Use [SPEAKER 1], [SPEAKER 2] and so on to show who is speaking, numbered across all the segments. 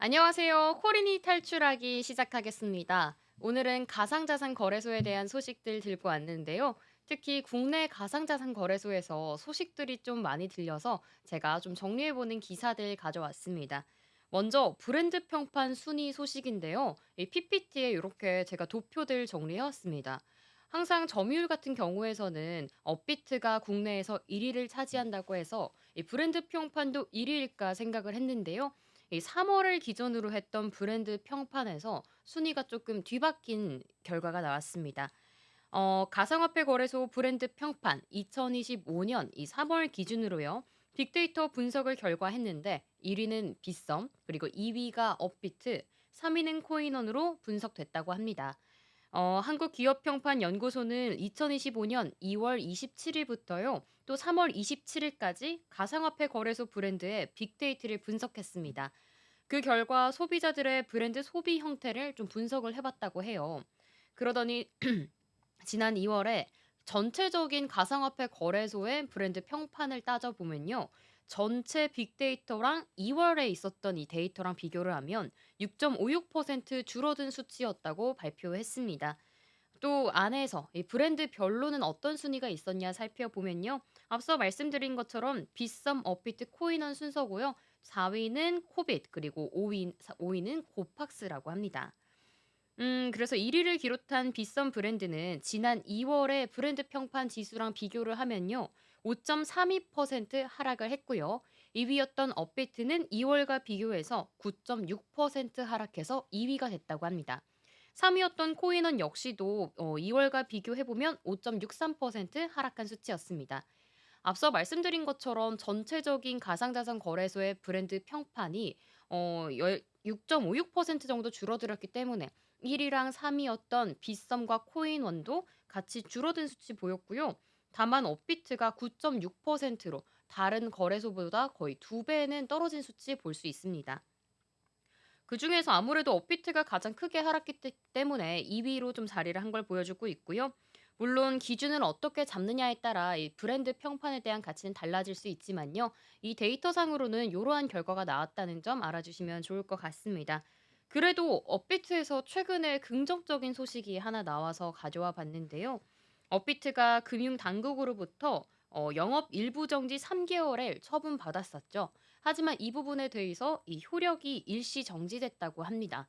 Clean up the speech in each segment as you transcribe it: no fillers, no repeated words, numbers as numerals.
[SPEAKER 1] 안녕하세요. 코린이 탈출하기 시작하겠습니다. 오늘은 가상자산 거래소에 대한 소식들 들고 왔는데요. 특히 국내 가상자산 거래소에서 소식들이 좀 많이 들려서 제가 좀 정리해보는 기사들 가져왔습니다. 먼저 브랜드 평판 순위 소식인데요. 이 PPT에 이렇게 제가 도표들 정리해왔습니다. 항상 점유율 같은 경우에서는 업비트가 국내에서 1위를 차지한다고 해서 이 브랜드 평판도 1위일까 생각을 했는데요. 이 3월을 기준으로 했던 브랜드 평판에서 순위가 조금 뒤바뀐 결과가 나왔습니다. 가상화폐 거래소 브랜드 평판 2025년 이 3월 기준으로요. 빅데이터 분석을 결과했는데 1위는 빗썸, 그리고 2위가 업비트, 3위는 코인원으로 분석됐다고 합니다. 한국기업평판연구소는 2025년 2월 27일부터요. 또 3월 27일까지 가상화폐 거래소 브랜드의 빅데이터를 분석했습니다. 그 결과 소비자들의 브랜드 소비 형태를 좀 분석을 해봤다고 해요. 그러더니 지난 2월에 전체적인 가상화폐 거래소의 브랜드 평판을 따져보면요. 전체 빅데이터랑 2월에 있었던 이 데이터랑 비교를 하면 6.56% 줄어든 수치였다고 발표했습니다. 또 안에서 이 브랜드별로는 어떤 순위가 있었냐 살펴보면요. 앞서 말씀드린 것처럼 빗썸, 업비트, 코인원 순서고요. 4위는 코빗, 그리고 5위는 고팍스라고 합니다. 그래서 1위를 기록한 빗썸 브랜드는 지난 2월에 브랜드 평판 지수랑 비교를 하면요. 5.32% 하락을 했고요. 2위였던 업비트는 2월과 비교해서 9.6% 하락해서 2위가 됐다고 합니다. 3위였던 코인원 역시도 2월과 비교해보면 5.63% 하락한 수치였습니다. 앞서 말씀드린 것처럼 전체적인 가상자산 거래소의 브랜드 평판이 6.56% 정도 줄어들었기 때문에 1위랑 3위였던 빗썸과 코인원도 같이 줄어든 수치 보였고요. 다만 업비트가 9.6%로 다른 거래소보다 거의 2배는 떨어진 수치 볼 수 있습니다. 그중에서 아무래도 업비트가 가장 크게 하락했기 때문에 2위로 좀 자리를 한 걸 보여주고 있고요. 물론 기준을 어떻게 잡느냐에 따라 이 브랜드 평판에 대한 가치는 달라질 수 있지만요. 이 데이터상으로는 이러한 결과가 나왔다는 점 알아주시면 좋을 것 같습니다. 그래도 업비트에서 최근에 긍정적인 소식이 하나 나와서 가져와 봤는데요. 업비트가 금융당국으로부터 영업 일부 정지 3개월을 처분받았었죠. 하지만 이 부분에 대해서 이 효력이 일시 정지됐다고 합니다.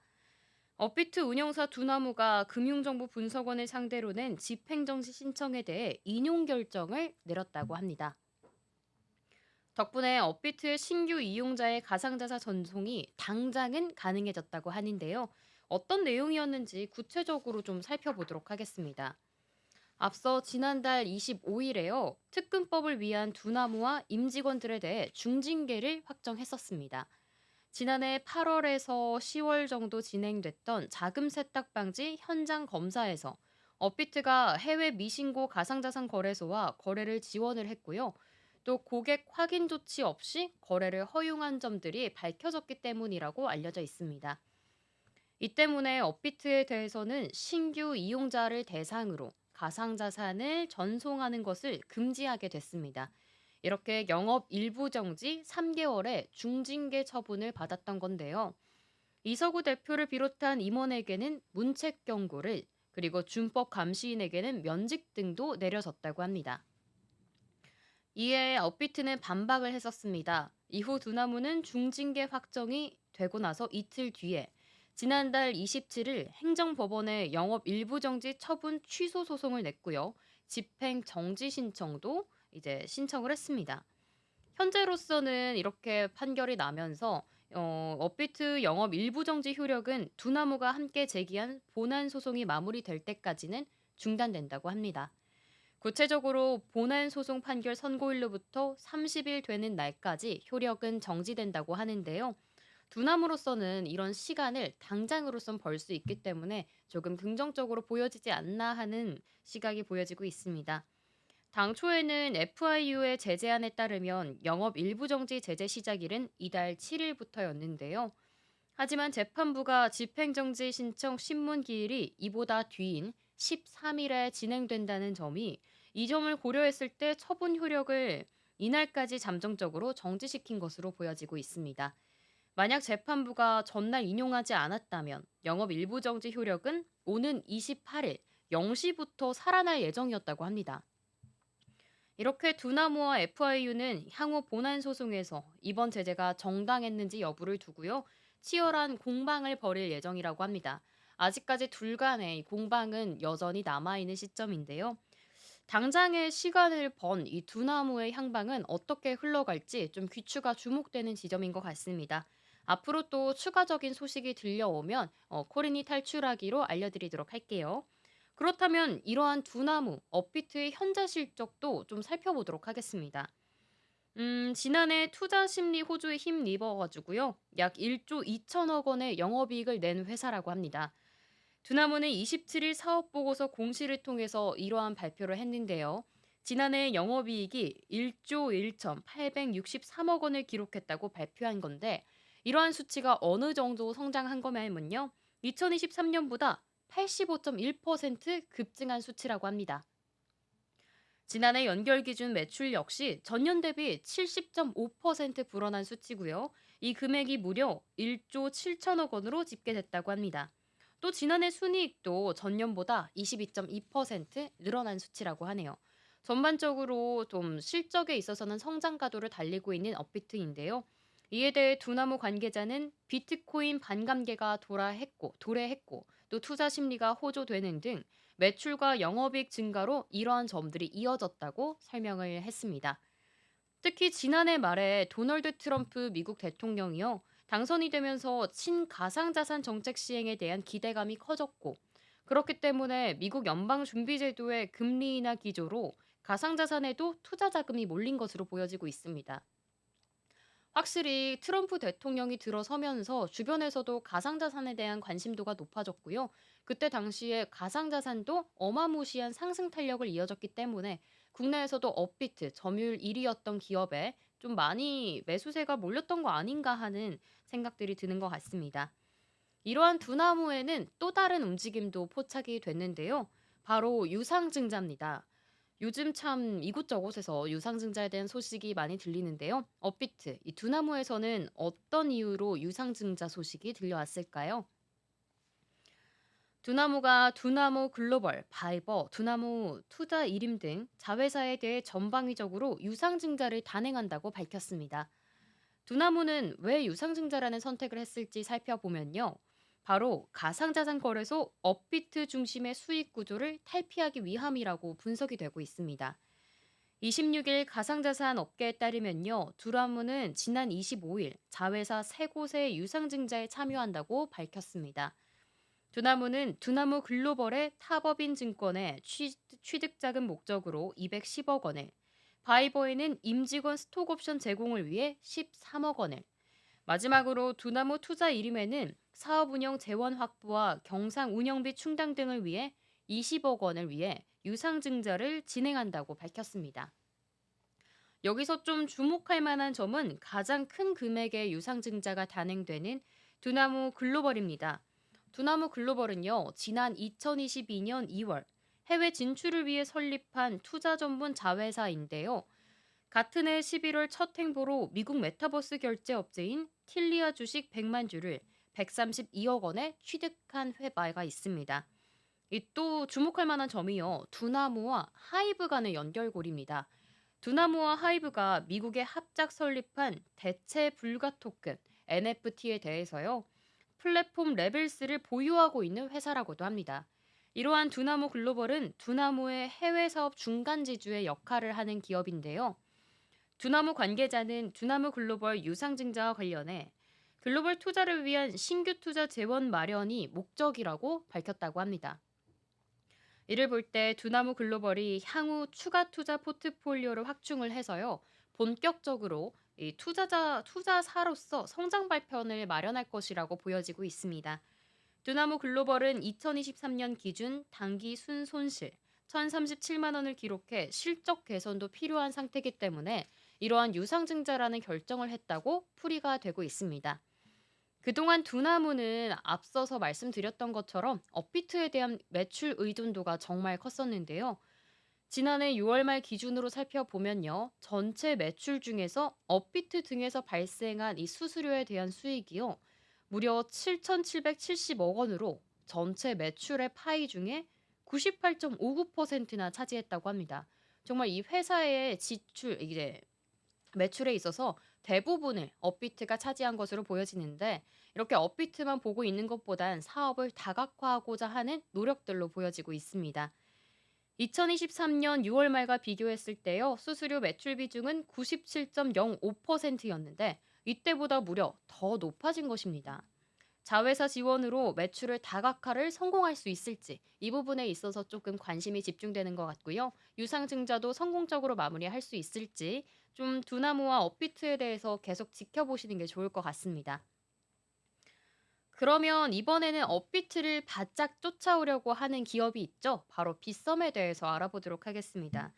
[SPEAKER 1] 업비트 운영사 두나무가 금융정보분석원을 상대로 낸 집행정지 신청에 대해 인용 결정을 내렸다고 합니다. 덕분에 업비트의 신규 이용자의 가상자산 전송이 당장은 가능해졌다고 하는데요. 어떤 내용이었는지 구체적으로 좀 살펴보도록 하겠습니다. 앞서 지난달 25일에요. 특근법을 위한 두나무와 임직원들에 대해 중징계를 확정했었습니다. 지난해 8월에서 10월 정도 진행됐던 자금 세탁 방지 현장 검사에서 업비트가 해외 미신고 가상자산 거래소와 거래를 지원을 했고요. 또 고객 확인 조치 없이 거래를 허용한 점들이 밝혀졌기 때문이라고 알려져 있습니다. 이 때문에 업비트에 대해서는 신규 이용자를 대상으로 가상자산을 전송하는 것을 금지하게 됐습니다. 이렇게 영업 일부 정지 3개월의 중징계 처분을 받았던 건데요. 이서구 대표를 비롯한 임원에게는 문책 경고를, 그리고 준법 감시인에게는 면직 등도 내려졌다고 합니다. 이에 업비트는 반박을 했었습니다. 이후 두나무는 중징계 확정이 되고 나서 이틀 뒤에 지난달 27일 행정법원에 영업 일부 정지 처분 취소 소송을 냈고요. 집행 정지 신청도 이제 신청을 했습니다. 현재로서는 이렇게 판결이 나면서 업비트 영업 일부 정지 효력은 두나무가 함께 제기한 본안 소송이 마무리될 때까지는 중단된다고 합니다. 구체적으로 본안 소송 판결 선고일로부터 30일 되는 날까지 효력은 정지된다고 하는데요. 두남으로서는 이런 시간을 당장으로선 벌 수 있기 때문에 조금 긍정적으로 보여지지 않나 하는 시각이 보여지고 있습니다. 당초에는 FIU의 제재안에 따르면 영업 일부 정지 제재 시작일은 이달 7일부터였는데요. 하지만 재판부가 집행정지 신청 신문 기일이 이보다 뒤인 13일에 진행된다는 점이, 이 점을 고려했을 때 처분 효력을 이날까지 잠정적으로 정지시킨 것으로 보여지고 있습니다. 만약 재판부가 전날 인용하지 않았다면 영업 일부 정지 효력은 오는 28일 0시부터 살아날 예정이었다고 합니다. 이렇게 두나무와 FIU는 향후 본안 소송에서 이번 제재가 정당했는지 여부를 두고요. 치열한 공방을 벌일 예정이라고 합니다. 아직까지 둘 간의 공방은 여전히 남아있는 시점인데요. 당장의 시간을 번 이 두나무의 향방은 어떻게 흘러갈지 좀 귀추가 주목되는 지점인 것 같습니다. 앞으로 또 추가적인 소식이 들려오면 코린이 탈출하기로 알려드리도록 할게요. 그렇다면 이러한 두나무, 업비트의 현재 실적도 좀 살펴보도록 하겠습니다. 지난해 투자 심리 호조에 힘입어가지고요. 약 1조 2천억 원의 영업이익을 낸 회사라고 합니다. 두나무는 27일 사업보고서 공시를 통해서 이러한 발표를 했는데요. 지난해 영업이익이 1조 1,863억 원을 기록했다고 발표한 건데 이러한 수치가 어느 정도 성장한 거냐면요. 2023년보다 85.1% 급증한 수치라고 합니다. 지난해 연결 기준 매출 역시 전년 대비 70.5% 불어난 수치고요. 이 금액이 무려 1조 7천억 원으로 집계됐다고 합니다. 또 지난해 순이익도 전년보다 22.2% 늘어난 수치라고 하네요. 전반적으로 좀 실적에 있어서는 성장 가도를 달리고 있는 업비트인데요. 이에 대해 두나무 관계자는 비트코인 반감계가 도래했고 또 투자 심리가 호조되는 등 매출과 영업이익 증가로 이러한 점들이 이어졌다고 설명을 했습니다. 특히 지난해 말에 도널드 트럼프 미국 대통령이요. 당선이 되면서 친가상자산 정책 시행에 대한 기대감이 커졌고 그렇기 때문에 미국 연방준비제도의 금리 인하 기조로 가상자산에도 투자 자금이 몰린 것으로 보여지고 있습니다. 확실히 트럼프 대통령이 들어서면서 주변에서도 가상자산에 대한 관심도가 높아졌고요. 그때 당시에 가상자산도 어마무시한 상승 탄력을 이어졌기 때문에 국내에서도 업비트, 점유율 1위였던 기업에 좀 많이 매수세가 몰렸던 거 아닌가 하는 생각들이 드는 것 같습니다. 이러한 두나무에는 또 다른 움직임도 포착이 됐는데요. 바로 유상증자입니다. 요즘 참 이곳저곳에서 유상증자에 대한 소식이 많이 들리는데요. 업비트, 이 두나무에서는 어떤 이유로 유상증자 소식이 들려왔을까요? 두나무가 두나무 글로벌, 바이버, 두나무 투자 일임 등 자회사에 대해 전방위적으로 유상증자를 단행한다고 밝혔습니다. 두나무는 왜 유상증자라는 선택을 했을지 살펴보면요. 바로 가상자산 거래소 업비트 중심의 수익 구조를 탈피하기 위함이라고 분석이 되고 있습니다. 26일 가상자산 업계에 따르면요. 두나무는 지난 25일 자회사 세 곳의 유상증자에 참여한다고 밝혔습니다. 두나무는 두나무 글로벌의 탑업인 증권의 취득자금 목적으로 210억 원을, 바이버에는 임직원 스톡옵션 제공을 위해 13억 원을, 마지막으로 두나무 투자 1임에는 사업 운영 재원 확보와 경상 운영비 충당 등을 위해 20억 원을 위해 유상증자를 진행한다고 밝혔습니다. 여기서 좀 주목할 만한 점은 가장 큰 금액의 유상증자가 단행되는 두나무 글로벌입니다. 두나무 글로벌은요, 지난 2022년 2월 해외 진출을 위해 설립한 투자 전문 자회사인데요. 같은 해 11월 첫 행보로 미국 메타버스 결제 업체인 틸리아 주식 100만 주를 132억 원에 취득한 회바가 있습니다. 이 또 주목할 만한 점이요. 두나무와 하이브 간의 연결고리입니다. 두나무와 하이브가 미국에 합작 설립한 대체 불가 토큰 NFT에 대해서요. 플랫폼 레벨스를 보유하고 있는 회사라고도 합니다. 이러한 두나무 글로벌은 두나무의 해외 사업 중간 지주의 역할을 하는 기업인데요. 두나무 관계자는 두나무 글로벌 유상증자와 관련해 글로벌 투자를 위한 신규 투자 재원 마련이 목적이라고 밝혔다고 합니다. 이를 볼 때 두나무 글로벌이 향후 추가 투자 포트폴리오를 확충을 해서요. 본격적으로 이 투자사로서 성장 발판을 마련할 것이라고 보여지고 있습니다. 두나무 글로벌은 2023년 기준 당기 순손실 1,037만 원을 기록해 실적 개선도 필요한 상태이기 때문에 이러한 유상증자라는 결정을 했다고 풀이가 되고 있습니다. 그동안 두나무는 앞서서 말씀드렸던 것처럼 업비트에 대한 매출 의존도가 정말 컸었는데요. 지난해 6월 말 기준으로 살펴보면요. 전체 매출 중에서 업비트 등에서 발생한 이 수수료에 대한 수익이요. 무려 7,770억 원으로 전체 매출의 파이 중에 98.59%나 차지했다고 합니다. 정말 이 회사의 지출, 이제 매출에 있어서 대부분을 업비트가 차지한 것으로 보여지는데 이렇게 업비트만 보고 있는 것보단 사업을 다각화하고자 하는 노력들로 보여지고 있습니다. 2023년 6월 말과 비교했을 때요, 수수료 매출 비중은 97.05%였는데 이때보다 무려 더 높아진 것입니다. 자회사 지원으로 매출을 다각화를 성공할 수 있을지 이 부분에 있어서 조금 관심이 집중되는 것 같고요. 유상증자도 성공적으로 마무리할 수 있을지 좀 두나무와 업비트에 대해서 계속 지켜보시는 게 좋을 것 같습니다. 그러면 이번에는 업비트를 바짝 쫓아오려고 하는 기업이 있죠. 바로 빗썸에 대해서 알아보도록 하겠습니다.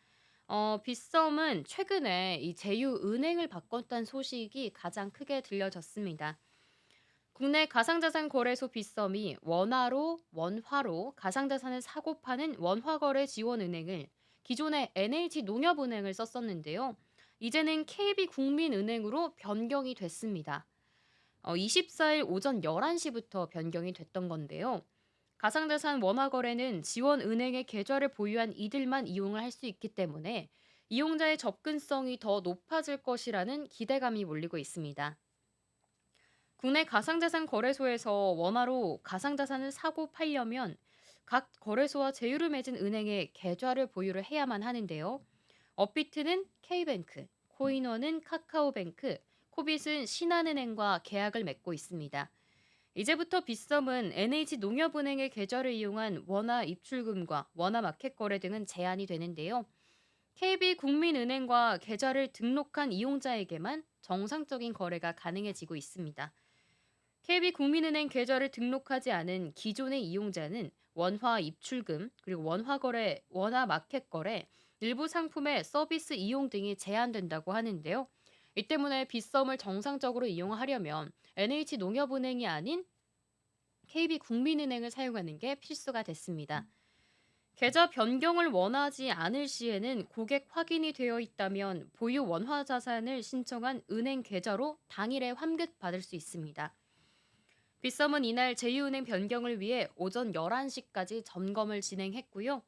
[SPEAKER 1] 빗썸은 최근에 이 제휴은행을 바꿨다는 소식이 가장 크게 들려졌습니다. 국내 가상자산 거래소 빗썸이 원화로 가상자산을 사고 파는 원화거래 지원은행을 기존의 NH농협은행을 썼었는데요. 이제는 KB국민은행으로 변경이 됐습니다. 24일 오전 11시부터 변경이 됐던 건데요. 가상자산 원화 거래는 지원 은행의 계좌를 보유한 이들만 이용을 할 수 있기 때문에 이용자의 접근성이 더 높아질 것이라는 기대감이 몰리고 있습니다. 국내 가상자산 거래소에서 원화로 가상자산을 사고 팔려면 각 거래소와 제휴를 맺은 은행에 계좌를 보유를 해야만 하는데요. 업비트는 K뱅크, 코인원은 카카오뱅크, 코빗은 신한은행과 계약을 맺고 있습니다. 이제부터 빗썸은 NH농협은행의 계좌를 이용한 원화 입출금과 원화 마켓 거래 등은 제한이 되는데요. KB국민은행과 계좌를 등록한 이용자에게만 정상적인 거래가 가능해지고 있습니다. KB국민은행 계좌를 등록하지 않은 기존의 이용자는 원화 입출금, 그리고 원화 거래, 원화 마켓 거래, 일부 상품의 서비스 이용 등이 제한된다고 하는데요. 이 때문에 빗썸을 정상적으로 이용하려면 NH농협은행이 아닌 KB국민은행을 사용하는 게 필수가 됐습니다. 계좌 변경을 원하지 않을 시에는 고객 확인이 되어 있다면 보유 원화 자산을 신청한 은행 계좌로 당일에 환급받을 수 있습니다. 빗썸은 이날 제휴은행 변경을 위해 오전 11시까지 점검을 진행했고요.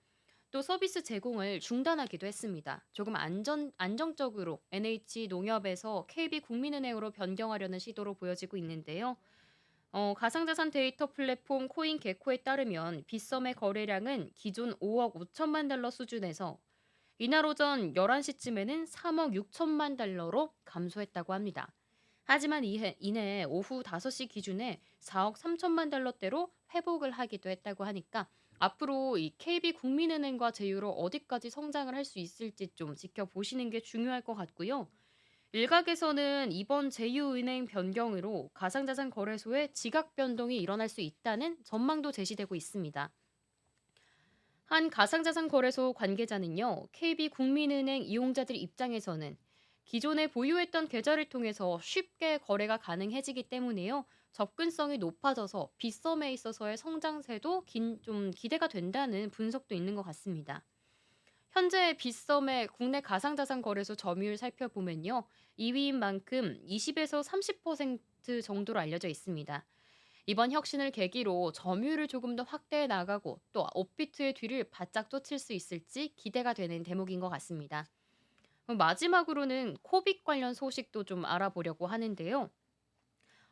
[SPEAKER 1] 또 서비스 제공을 중단하기도 했습니다. 조금 안정적으로 NH농협에서 KB국민은행으로 변경하려는 시도로 보여지고 있는데요. 가상자산 데이터 플랫폼 코인게코에 따르면 빗썸의 거래량은 기존 5억 5천만 달러 수준에서 이날 오전 11시쯤에는 3억 6천만 달러로 감소했다고 합니다. 하지만 이내 오후 5시 기준에 4억 3천만 달러대로 회복을 하기도 했다고 하니까 앞으로 이 KB국민은행과 제휴로 어디까지 성장을 할 수 있을지 좀 지켜보시는 게 중요할 것 같고요. 일각에서는 이번 제휴은행 변경으로 가상자산 거래소에 지각 변동이 일어날 수 있다는 전망도 제시되고 있습니다. 한 가상자산 거래소 관계자는요, KB국민은행 이용자들 입장에서는 기존에 보유했던 계좌를 통해서 쉽게 거래가 가능해지기 때문에요. 접근성이 높아져서 빗썸에 있어서의 성장세도 좀 기대가 된다는 분석도 있는 것 같습니다. 현재 빗썸의 국내 가상자산 거래소 점유율 살펴보면요. 2위인 만큼 20에서 30% 정도로 알려져 있습니다. 이번 혁신을 계기로 점유율을 조금 더 확대해 나가고 또 업비트의 뒤를 바짝 쫓을 수 있을지 기대가 되는 대목인 것 같습니다. 그럼 마지막으로는 코빗 관련 소식도 좀 알아보려고 하는데요.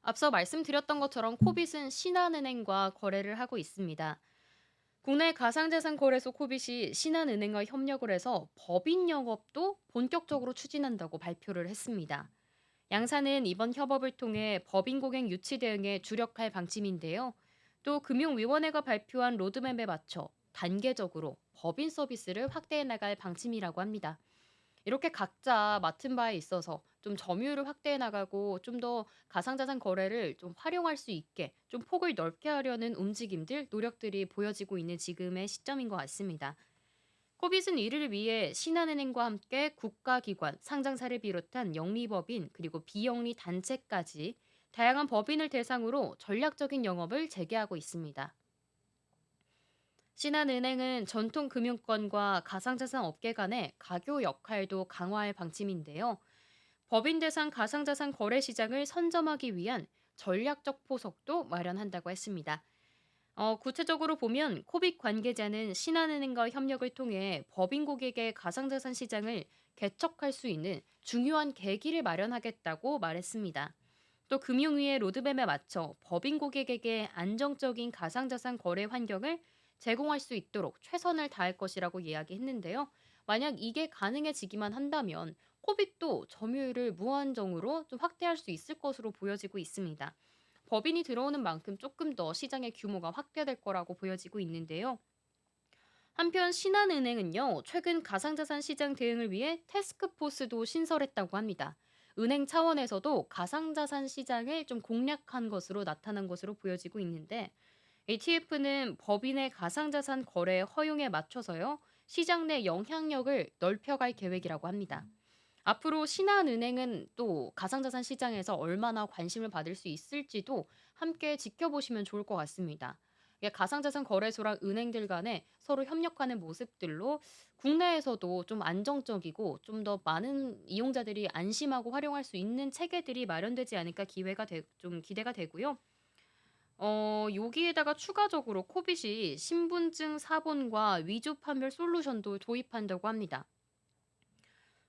[SPEAKER 1] 앞서 말씀드렸던 것처럼 코빗은 신한은행과 거래를 하고 있습니다. 국내 가상자산 거래소 코빗이 신한은행과 협력을 해서 법인 영업도 본격적으로 추진한다고 발표를 했습니다. 양사는 이번 협업을 통해 법인 고객 유치 대응에 주력할 방침인데요. 또 금융위원회가 발표한 로드맵에 맞춰 단계적으로 법인 서비스를 확대해 나갈 방침이라고 합니다. 이렇게 각자 맡은 바에 있어서 좀 점유율을 확대해 나가고 좀 더 가상자산 거래를 좀 활용할 수 있게 좀 폭을 넓게 하려는 움직임들, 노력들이 보여지고 있는 지금의 시점인 것 같습니다. 코빗은 이를 위해 신한은행과 함께 국가기관, 상장사를 비롯한 영리법인 그리고 비영리 단체까지 다양한 법인을 대상으로 전략적인 영업을 재개하고 있습니다. 신한은행은 전통금융권과 가상자산 업계 간의 가교 역할도 강화할 방침인데요. 법인 대상 가상자산 거래 시장을 선점하기 위한 전략적 포석도 마련한다고 했습니다. 구체적으로 보면 코빅 관계자는 신한은행과 협력을 통해 법인 고객의 가상자산 시장을 개척할 수 있는 중요한 계기를 마련하겠다고 말했습니다. 또 금융위의 로드맵에 맞춰 법인 고객에게 안정적인 가상자산 거래 환경을 제공할 수 있도록 최선을 다할 것이라고 이야기했는데요. 만약 이게 가능해지기만 한다면 코빅도 점유율을 무한정으로 좀 확대할 수 있을 것으로 보여지고 있습니다. 법인이 들어오는 만큼 조금 더 시장의 규모가 확대될 거라고 보여지고 있는데요. 한편 신한은행은요, 최근 가상자산 시장 대응을 위해 태스크포스도 신설했다고 합니다. 은행 차원에서도 가상자산 시장을 좀 공략한 것으로 나타난 것으로 보여지고 있는데, ATF는 법인의 가상자산 거래 허용에 맞춰서요, 시장 내 영향력을 넓혀갈 계획이라고 합니다. 앞으로 신한은행은 또 가상자산 시장에서 얼마나 관심을 받을 수 있을지도 함께 지켜보시면 좋을 것 같습니다. 이게 가상자산 거래소랑 은행들 간에 서로 협력하는 모습들로 국내에서도 좀 안정적이고 좀 더 많은 이용자들이 안심하고 활용할 수 있는 체계들이 마련되지 않을까 좀 기대가 되고요. 여기에다가 추가적으로 코빗이 신분증 사본과 위조 판별 솔루션도 도입한다고 합니다.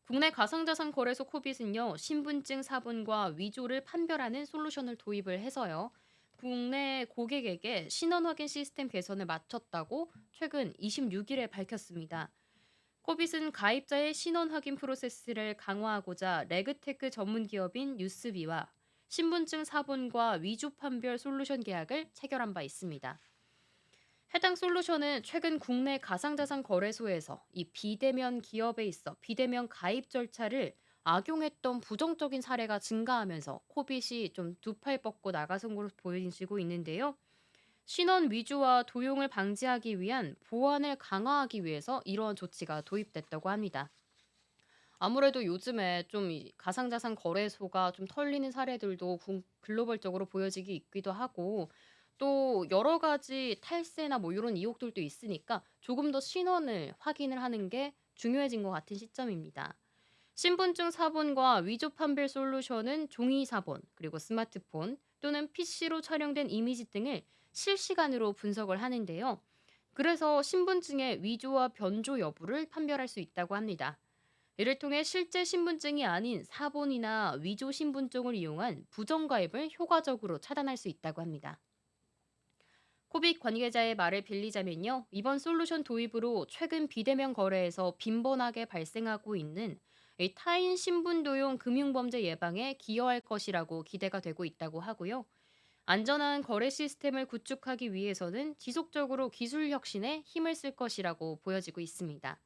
[SPEAKER 1] 국내 가상자산 거래소 코빗은요, 신분증 사본과 위조를 판별하는 솔루션을 도입을 해서요, 국내 고객에게 신원 확인 시스템 개선을 마쳤다고 최근 26일에 밝혔습니다. 코빗은 가입자의 신원 확인 프로세스를 강화하고자 레그테크 전문 기업인 유스비와 신분증 사본과 위조 판별 솔루션 계약을 체결한 바 있습니다. 해당 솔루션은 최근 국내 가상자산 거래소에서 이 비대면 기업에 있어 비대면 가입 절차를 악용했던 부정적인 사례가 증가하면서 코빗이 좀 두 팔 뻗고 나가선 것으로 보여지고 있는데요. 신원 위조와 도용을 방지하기 위한 보안을 강화하기 위해서 이러한 조치가 도입됐다고 합니다. 아무래도 요즘에 좀 이 가상자산 거래소가 좀 털리는 사례들도 글로벌적으로 보여지기 있기도 하고, 또 여러 가지 탈세나 뭐 요런 의혹들도 있으니까 조금 더 신원을 확인을 하는 게 중요해진 것 같은 시점입니다. 신분증 사본과 위조 판별 솔루션은 종이 사본, 그리고 스마트폰 또는 PC로 촬영된 이미지 등을 실시간으로 분석을 하는데요. 그래서 신분증의 위조와 변조 여부를 판별할 수 있다고 합니다. 이를 통해 실제 신분증이 아닌 사본이나 위조 신분증을 이용한 부정가입을 효과적으로 차단할 수 있다고 합니다. 코빅 관계자의 말을 빌리자면요, 이번 솔루션 도입으로 최근 비대면 거래에서 빈번하게 발생하고 있는 이 타인 신분 도용 금융범죄 예방에 기여할 것이라고 기대가 되고 있다고 하고요. 안전한 거래 시스템을 구축하기 위해서는 지속적으로 기술 혁신에 힘을 쓸 것이라고 보여지고 있습니다.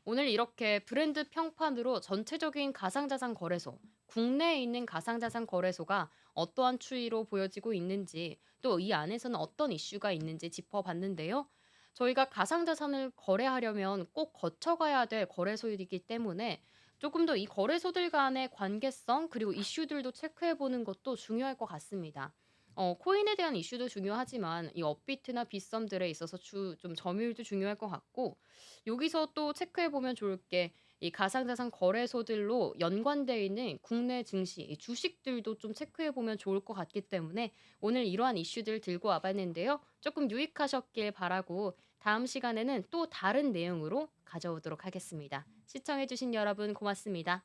[SPEAKER 1] 오늘 이렇게 브랜드 평판으로 전체적인 가상자산 거래소, 국내에 있는 가상자산 거래소가 어떠한 추이로 보여지고 있는지, 또 이 안에서는 어떤 이슈가 있는지 짚어봤는데요. 저희가 가상자산을 거래하려면 꼭 거쳐가야 될 거래소이기 때문에 조금 더 이 거래소들 간의 관계성 그리고 이슈들도 체크해보는 것도 중요할 것 같습니다. 코인에 대한 이슈도 중요하지만 이 업비트나 빗썸들에 있어서 좀 점유율도 중요할 것 같고, 여기서 또 체크해 보면 좋을 게 이 가상자산 거래소들로 연관되어 있는 국내 증시, 이 주식들도 좀 체크해 보면 좋을 것 같기 때문에 오늘 이러한 이슈들 들고 와 봤는데요. 조금 유익하셨길 바라고 다음 시간에는 또 다른 내용으로 가져오도록 하겠습니다. 시청해 주신 여러분 고맙습니다.